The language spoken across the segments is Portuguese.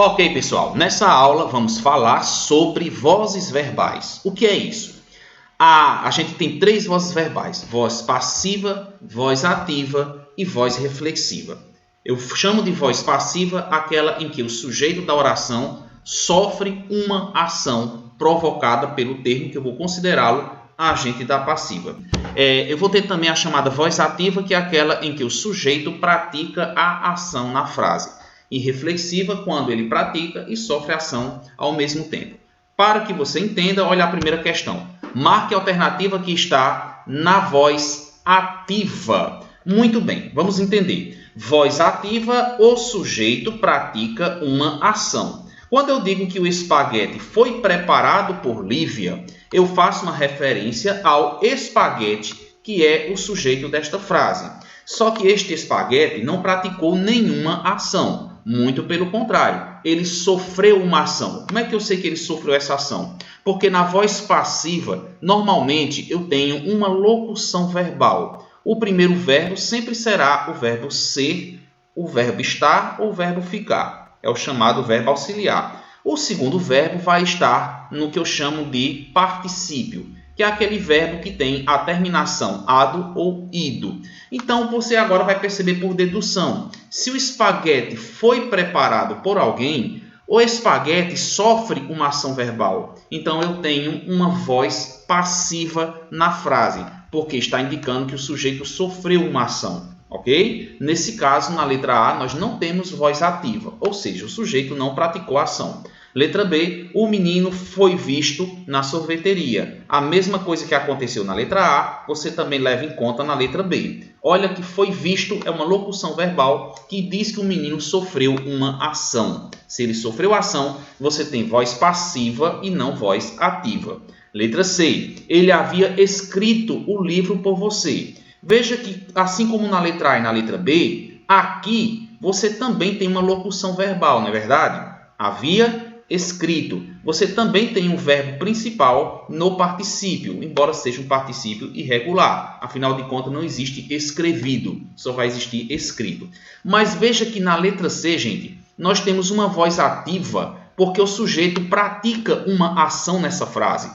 Ok, pessoal, nessa aula vamos falar sobre vozes verbais. O que é isso? A gente tem três vozes verbais: voz passiva, voz ativa e voz reflexiva. Eu chamo de voz passiva aquela em que o sujeito da oração sofre uma ação provocada pelo termo que eu vou considerá-lo agente da passiva. Eu vou ter também a chamada voz ativa, que é aquela em que o sujeito pratica a ação na frase. E reflexiva, quando ele pratica e sofre ação ao mesmo tempo. Para que você entenda, olha a primeira questão. Marque a alternativa que está na voz ativa. Muito bem, vamos entender. Voz ativa, o sujeito pratica uma ação. Quando eu digo que o espaguete foi preparado por Lívia, eu faço uma referência ao espaguete, que é o sujeito desta frase. Só que este espaguete não praticou nenhuma ação. Muito pelo contrário, ele sofreu uma ação. Como é que eu sei que ele sofreu essa ação? Porque na voz passiva, normalmente eu tenho uma locução verbal. O primeiro verbo sempre será o verbo ser, o verbo estar ou o verbo ficar. É o chamado verbo auxiliar. O segundo verbo vai estar no que eu chamo de particípio, que é aquele verbo que tem a terminação ado ou ido. Então, você agora vai perceber por dedução. Se o espaguete foi preparado por alguém, o espaguete sofre uma ação verbal. Então, eu tenho uma voz passiva na frase, porque está indicando que o sujeito sofreu uma ação. Ok? Nesse caso, na letra A, nós não temos voz ativa, ou seja, o sujeito não praticou a ação. Letra B, o menino foi visto na sorveteria. A mesma coisa que aconteceu na letra A, você também leva em conta na letra B. Olha que foi visto é uma locução verbal que diz que o menino sofreu uma ação. Se ele sofreu ação, você tem voz passiva e não voz ativa. Letra C, ele havia escrito o livro por você. Veja que, assim como na letra A e na letra B, aqui você também tem uma locução verbal, não é verdade? Havia escrito. Você também tem um verbo principal no particípio, embora seja um particípio irregular. Afinal de contas, não existe escrevido, só vai existir escrito. Mas veja que na letra C, gente, nós temos uma voz ativa, porque o sujeito pratica uma ação nessa frase.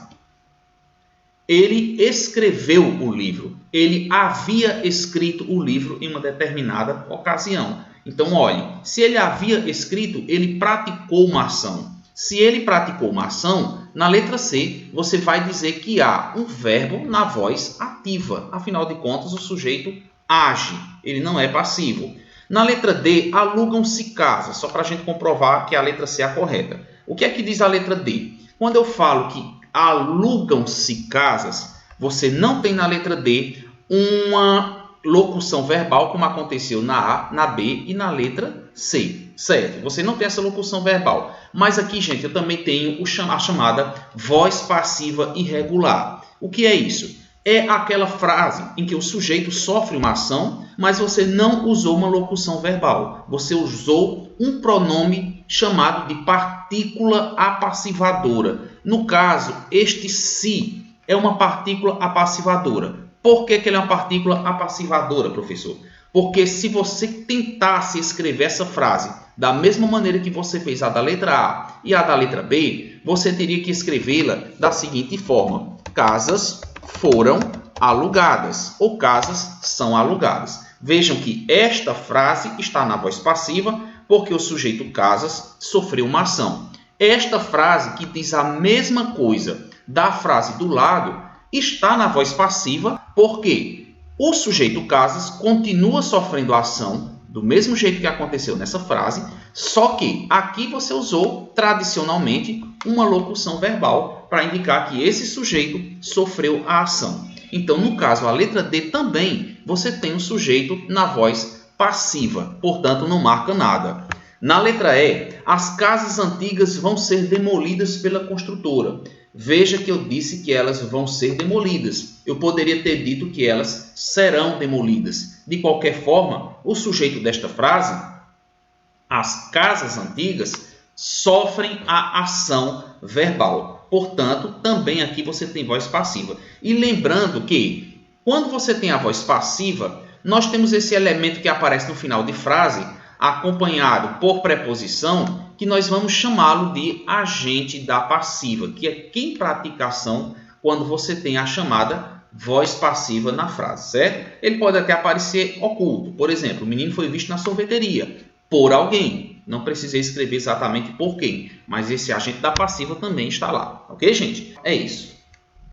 Ele escreveu o livro. Ele havia escrito o livro em uma determinada ocasião. Então, olhe, se ele havia escrito, ele praticou uma ação. Se ele praticou uma ação, na letra C, você vai dizer que há um verbo na voz ativa. Afinal de contas, o sujeito age, ele não é passivo. Na letra D, alugam-se casas, só para a gente comprovar que a letra C é a correta. O que é que diz a letra D? Quando eu falo que alugam-se casas, você não tem na letra D uma locução verbal como aconteceu na A, na B e na letra C, certo? Você não tem essa locução verbal. Mas aqui, gente, eu também tenho a chamada voz passiva irregular. O que é isso? É aquela frase em que o sujeito sofre uma ação, mas você não usou uma locução verbal. Você usou um pronome chamado de partícula apassivadora. No caso, este se é uma partícula apassivadora. Por que ele é uma partícula apassivadora, professor? Porque se você tentasse escrever essa frase da mesma maneira que você fez a da letra A e a da letra B, você teria que escrevê-la da seguinte forma: casas foram alugadas ou casas são alugadas. Vejam que esta frase está na voz passiva porque o sujeito casas sofreu uma ação. Esta frase, que diz a mesma coisa da frase do lado, está na voz passiva porque o sujeito casas continua sofrendo a ação do mesmo jeito que aconteceu nessa frase, só que aqui você usou tradicionalmente uma locução verbal para indicar que esse sujeito sofreu a ação. Então, no caso, a letra D também você tem um sujeito na voz passiva, portanto não marca nada. Na letra E, as casas antigas vão ser demolidas pela construtora. Veja que eu disse que elas vão ser demolidas. Eu poderia ter dito que elas serão demolidas. De qualquer forma, o sujeito desta frase, as casas antigas, sofrem a ação verbal. Portanto, também aqui você tem voz passiva. E lembrando que, quando você tem a voz passiva, nós temos esse elemento que aparece no final de frase, acompanhado por preposição, que nós vamos chamá-lo de agente da passiva, que é quem pratica a ação quando você tem a chamada voz passiva na frase, certo? Ele pode até aparecer oculto. Por exemplo, o menino foi visto na sorveteria por alguém. Não precisei escrever exatamente por quem, mas esse agente da passiva também está lá. Ok, gente? É isso.